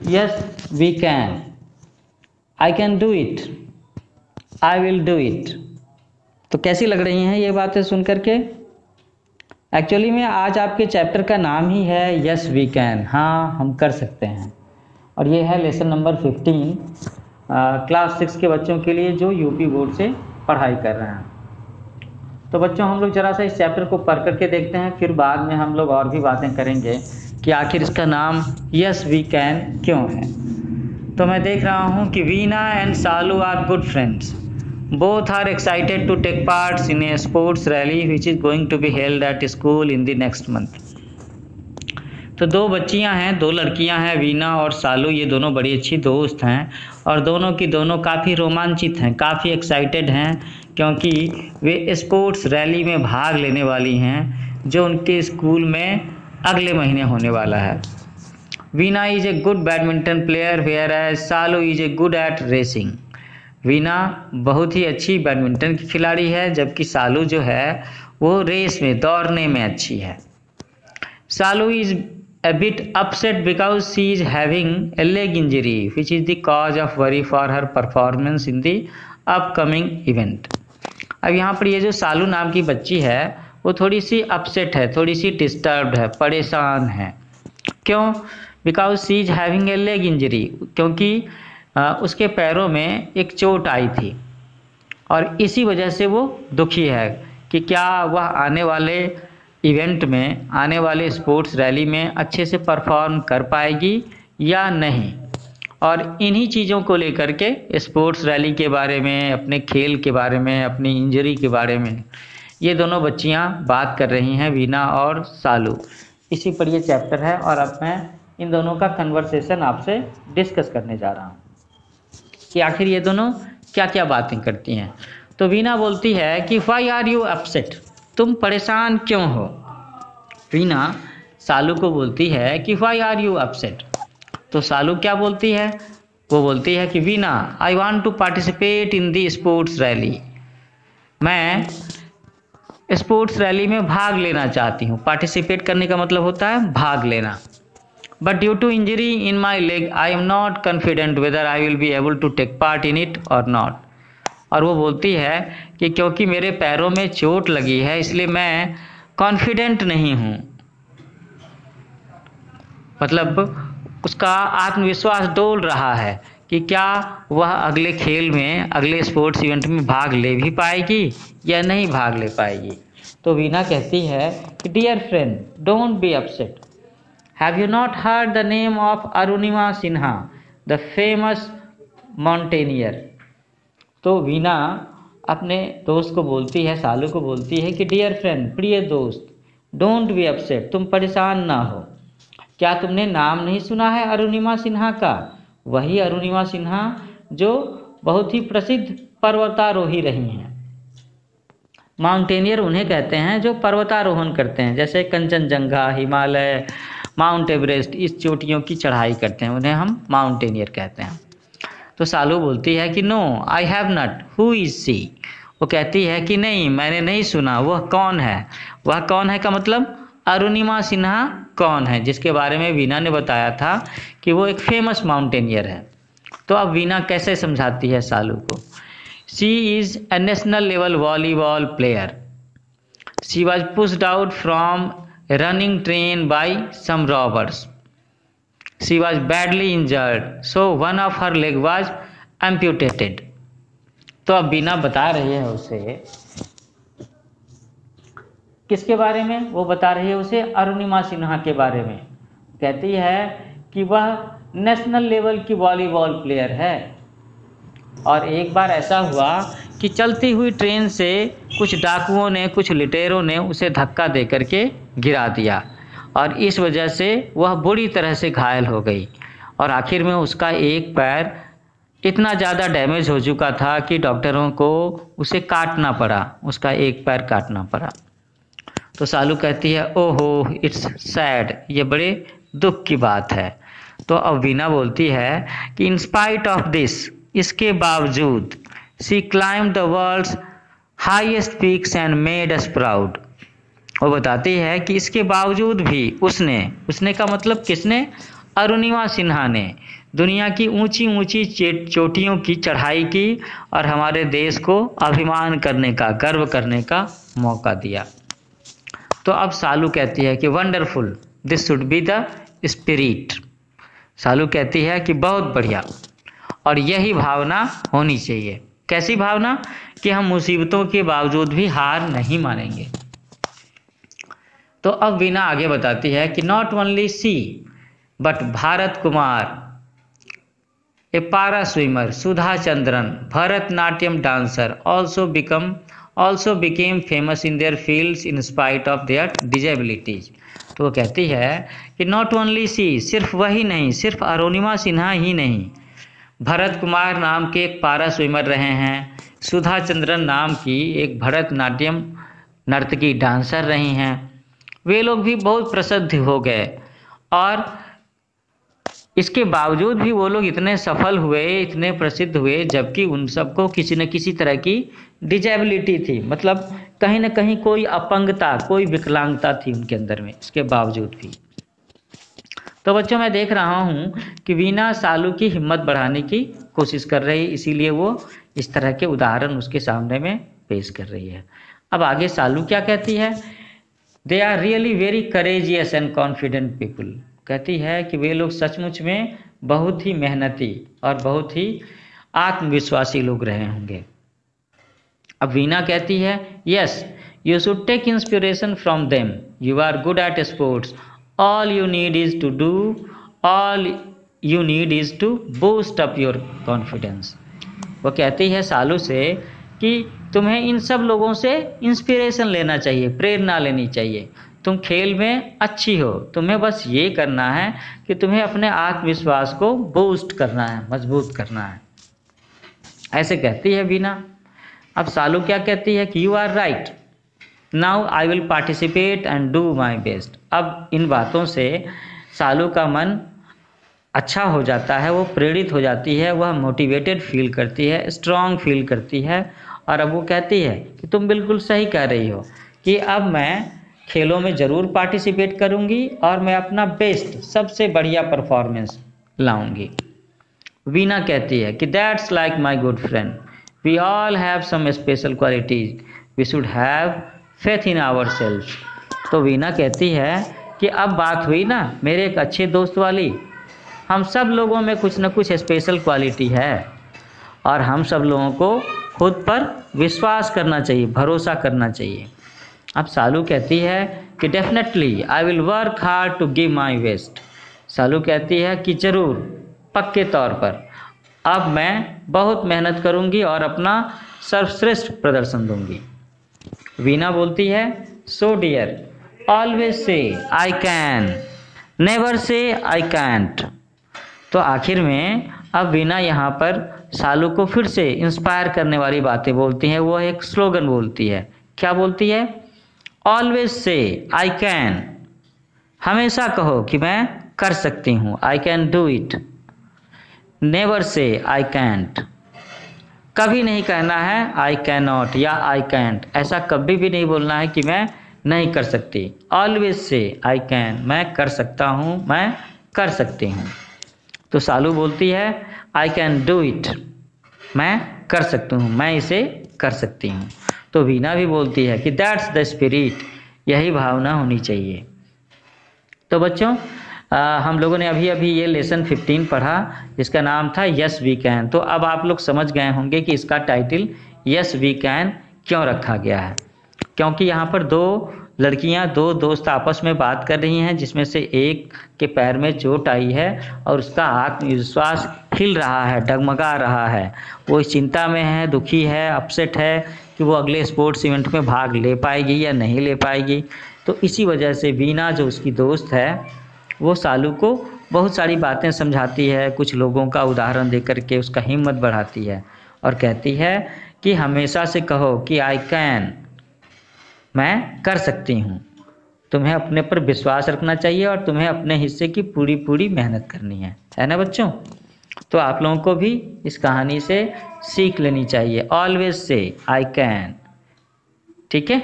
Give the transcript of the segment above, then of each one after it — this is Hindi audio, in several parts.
Yes we can, I can do it, I will do it. तो कैसी लग रही हैं ये बातें सुन करके? एक्चुअली में आज आपके चैप्टर का नाम ही है यस वी कैन, हाँ हम कर सकते हैं। और ये है लेसन नंबर 15 क्लास 6 के बच्चों के लिए जो यूपी बोर्ड से पढ़ाई कर रहे हैं। तो बच्चों हम लोग ज़रा सा इस चैप्टर को पढ़ करके देखते हैं, फिर बाद में हम लोग और भी बातें करेंगे कि आखिर इसका नाम यस वी कैन क्यों है। तो मैं देख रहा हूँ कि Veena and Salu are good friends, both are excited to take part in a sports rally which is going to be held at school in the next month। तो दो बच्चियां हैं, दो लड़कियां हैं, वीना और सालू, ये दोनों बड़ी अच्छी दोस्त हैं और दोनों की दोनों काफ़ी रोमांचित हैं, काफ़ी एक्साइटेड हैं क्योंकि वे स्पोर्ट्स रैली में भाग लेने वाली हैं जो उनके स्कूल में अगले महीने होने वाला है। Veena is a good badminton player whereas Salu is a good at racing. Veena बहुत ही अच्छी बैडमिंटन की खिलाड़ी है जबकि सालू जो है वो रेस में, दौड़ने में अच्छी है। सालू is a bit upset because she is having a leg injury which is the cause of worry for her performance in the upcoming event। अब यहाँ पर ये जो सालू नाम की बच्ची है वो थोड़ी सी अपसेट है, थोड़ी सी डिस्टर्ब्ड है, परेशान है। क्यों? Because she is having a leg injury, क्योंकि उसके पैरों में एक चोट आई थी और इसी वजह से वो दुखी है कि क्या वह आने वाले इवेंट में, आने वाले स्पोर्ट्स रैली में अच्छे से परफॉर्म कर पाएगी या नहीं। और इन्हीं चीज़ों को लेकर के, स्पोर्ट्स रैली के बारे में, अपने खेल के बारे में, अपनी इंजरी के बारे में ये दोनों बच्चियां बात कर रही हैं, वीना और सालू। इसी पर ये चैप्टर है और अब मैं इन दोनों का कन्वर्सेशन आपसे डिस्कस करने जा रहा हूँ कि आखिर ये दोनों क्या क्या बातें करती हैं। तो वीना बोलती है कि व्हाई आर यू अपसेट, तुम परेशान क्यों हो। वीना सालू को बोलती है कि व्हाई आर यू अपसेट। तो सालू क्या बोलती है? वो बोलती है कि Veena I want to participate in the sports rally, मैं स्पोर्ट्स रैली में भाग लेना चाहती हूँ। पार्टिसिपेट करने का मतलब होता है भाग लेना। But due to injury in my leg, I am not confident whether I will be able to take part in it or not। और वो बोलती है कि क्योंकि मेरे पैरों में चोट लगी है इसलिए मैं कॉन्फिडेंट नहीं हूँ, मतलब उसका आत्मविश्वास डोल रहा है कि क्या वह अगले खेल में, अगले स्पोर्ट्स इवेंट में भाग ले भी पाएगी या नहीं भाग ले पाएगी। तो वीना कहती है कि dear friend don't be upset, Have you not heard the name of Arunima Sinha, the famous mountaineer? तो वीना अपने दोस्त को बोलती है, सालू को बोलती है कि डियर फ्रेंड, प्रिय दोस्त, डोंट बी अपसेट, तुम परेशान ना हो। क्या तुमने नाम नहीं सुना है अरुणिमा सिन्हा का? वही अरुणिमा सिन्हा जो बहुत ही प्रसिद्ध पर्वतारोही रही हैं। माउंटेनियर उन्हें कहते हैं जो पर्वतारोहण करते हैं, जैसे कंचनजंगा, हिमालय, माउंट एवरेस्ट, इस चोटियों की चढ़ाई करते हैं, उन्हें हम माउंटेनियर कहते हैं। तो सालू बोलती है कि no I have not, who is she. वो कहती है कि नहीं, मैंने नहीं सुना, वह कौन है। वह कौन है का मतलब अरुणिमा सिन्हा कौन है, जिसके बारे में वीना ने बताया था कि वो एक फेमस माउंटेनियर है। तो अब वीना कैसे समझाती है सालू को। She is a national level volleyball player, she was pushed out from running train by some robbers, she was badly injured so one of her leg was amputated। तो अब वीना बता रही है उसे किसके बारे में? वो बता रही है उसे अरुणिमा सिन्हा के बारे में। कहती है कि वह नेशनल लेवल की वॉलीबॉल प्लेयर है और एक बार ऐसा हुआ कि चलती हुई ट्रेन से कुछ डाकुओं ने, कुछ लुटेरों ने उसे धक्का दे करके गिरा दिया और इस वजह से वह बुरी तरह से घायल हो गई और आखिर में उसका एक पैर इतना ज़्यादा डैमेज हो चुका था कि डॉक्टरों को उसे काटना पड़ा, उसका एक पैर काटना पड़ा। तो सालू कहती है ओहो इट्स सैड, ये बड़े दुख की बात है। तो अब वीना बोलती है कि इन स्पाइट ऑफ दिस, इसके बावजूद, she climb the world's highest peaks and made us proud. वो बताती है कि इसके बावजूद भी उसने का मतलब किसने? अरुणिमा सिन्हा ने दुनिया की ऊंची ऊंची चोटियों की चढ़ाई की और हमारे देश को अभिमान करने का, गर्व करने का मौका दिया। तो अब सालू कहती है कि wonderful, this should be the spirit. Salu कहती है कि बहुत बढ़िया, और यही भावना होनी चाहिए। कैसी भावना? कि हम मुसीबतों के बावजूद भी हार नहीं मानेंगे। तो अब वीना आगे बताती है कि not only she but Bharat Kumar, a para swimmer, Sudha Chandran, Bharatanatyam dancer also became famous in their fields in spite of their disabilities। तो वो कहती है कि नॉट ओनली सी, सिर्फ वही नहीं, सिर्फ अरुणिमा सिन्हा ही नहीं, भरत कुमार नाम के एक पारा स्विमर रहे हैं, सुधा चंद्रन नाम की एक भरतनाट्यम नर्तकी डांसर रही हैं, वे लोग भी बहुत प्रसिद्ध हो गए, और इसके बावजूद भी वो लोग इतने सफल हुए, इतने प्रसिद्ध हुए, जबकि उन सबको किसी न किसी तरह की डिजेबिलिटी थी, मतलब कहीं न कहीं कोई अपंगता, कोई विकलांगता थी उनके अंदर में, इसके बावजूद भी। तो बच्चों, मैं देख रहा हूँ कि वीना सालू की हिम्मत बढ़ाने की कोशिश कर रही है, इसीलिए वो इस तरह के उदाहरण उसके सामने में पेश कर रही है। अब आगे सालू क्या कहती है? They are really very courageous and confident people. कहती है कि वे लोग सचमुच में बहुत ही मेहनती और बहुत ही आत्मविश्वासी लोग रहे होंगे। अब वीना कहती है, yes you should take inspiration from them, you are good at sports, all you need is to boost up your confidence. वो कहती है सालू से कि तुम्हें इन सब लोगों से इंस्पिरेशन लेना चाहिए, प्रेरणा लेनी चाहिए। तुम खेल में अच्छी हो, तुम्हें बस ये करना है कि तुम्हें अपने आत्मविश्वास को बूस्ट करना है, मजबूत करना है, ऐसे कहती है वीना। अब सालू क्या कहती है कि you are right, now I will participate and do my best. अब इन बातों से सालू का मन अच्छा हो जाता है, वो प्रेरित हो जाती है, वह मोटिवेटेड फील करती है, स्ट्रांग फील करती है, और अब वो कहती है कि तुम बिल्कुल सही कह रही हो कि अब मैं खेलों में ज़रूर पार्टिसिपेट करूंगी और मैं अपना बेस्ट, सबसे बढ़िया परफॉर्मेंस लाऊंगी। वीना कहती है कि that's like my good friend, we all have some special qualities, we should have faith in our self. तो वीना कहती है कि अब बात हुई ना मेरे एक अच्छे दोस्त वाली, हम सब लोगों में कुछ न कुछ स्पेशल क्वालिटी है और हम सब लोगों को खुद पर विश्वास करना चाहिए, भरोसा करना चाहिए। अब सालू कहती है कि definitely I will work hard to give my best. Salu कहती है कि ज़रूर, पक्के तौर पर अब मैं बहुत मेहनत करूंगी और अपना सर्वश्रेष्ठ प्रदर्शन दूंगी। वीना बोलती है, so dear, always say I can, never say I can't. तो आखिर में अब वीना यहाँ पर सालू को फिर से इंस्पायर करने वाली बातें बोलती हैं। वो एक स्लोगन बोलती है। क्या बोलती है? ऑलवेज से आई कैन, हमेशा कहो कि मैं कर सकती हूँ, आई can do it. Never say I can't, कभी नहीं कहना है आई कैन नॉट या आई कैंट, ऐसा कभी भी नहीं बोलना है कि मैं नहीं कर सकती। ऑलवेज से आई कैन, मैं कर सकता हूँ, मैं कर सकती हूँ। तो सालू बोलती है आई कैन डू इट, मैं कर सकती हूँ, मैं इसे कर सकती हूँ। तो वीना भी बोलती है कि दैट्स द स्पिरिट, यही भावना होनी चाहिए। तो बच्चों, हम लोगों ने अभी अभी ये लेसन 15 पढ़ा जिसका नाम था यस वी कैन। तो अब आप लोग समझ गए होंगे कि इसका टाइटल यस वी कैन क्यों रखा गया है। क्योंकि यहाँ पर दो लड़कियाँ, दो दोस्त आपस में बात कर रही हैं, जिसमें से एक के पैर में चोट आई है और उसका आत्मविश्वास हिल रहा है, डगमगा रहा है। वो चिंता में है, दुखी है, अपसेट है कि वो अगले स्पोर्ट्स इवेंट में भाग ले पाएगी या नहीं ले पाएगी। तो इसी वजह से वीना जो उसकी दोस्त है वो सालू को बहुत सारी बातें समझाती है, कुछ लोगों का उदाहरण दे करके उसका हिम्मत बढ़ाती है और कहती है कि हमेशा से कहो कि आई कैन, मैं कर सकती हूँ। तुम्हें अपने पर विश्वास रखना चाहिए और तुम्हें अपने हिस्से की पूरी पूरी मेहनत करनी है ना बच्चों। तो आप लोगों को भी इस कहानी से सीख लेनी चाहिए, ऑलवेज से आई कैन। ठीक है,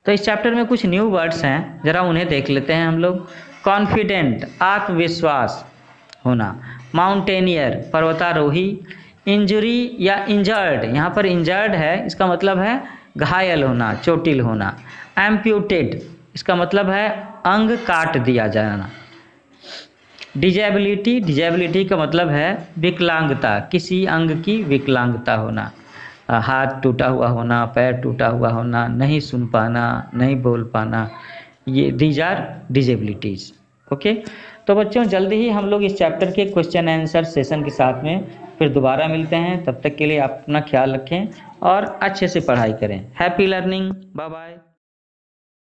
तो इस चैप्टर में कुछ न्यू वर्ड्स हैं, ज़रा उन्हें देख लेते हैं हम लोग। कॉन्फिडेंट आत्मविश्वास होना, माउंटेनियर पर्वतारोही, इंजरी या इंजर्ड, यहाँ पर इंजर्ड है इसका मतलब है घायल होना, चोटिल होना, एम्प्यूटेड इसका मतलब है अंग काट दिया जाना, डिजेबिलिटी, डिजेबिलिटी का मतलब है विकलांगता, किसी अंग की विकलांगता होना, हाथ टूटा हुआ होना, पैर टूटा हुआ होना, नहीं सुन पाना, नहीं बोल पाना, ये दीज आर डिजेबिलिटीज। ओके, तो बच्चों जल्दी ही हम लोग इस चैप्टर के क्वेश्चन आंसर सेशन के साथ में फिर दोबारा मिलते हैं। तब तक के लिए आप अपना ख्याल रखें और अच्छे से पढ़ाई करें। Happy learning, bye bye.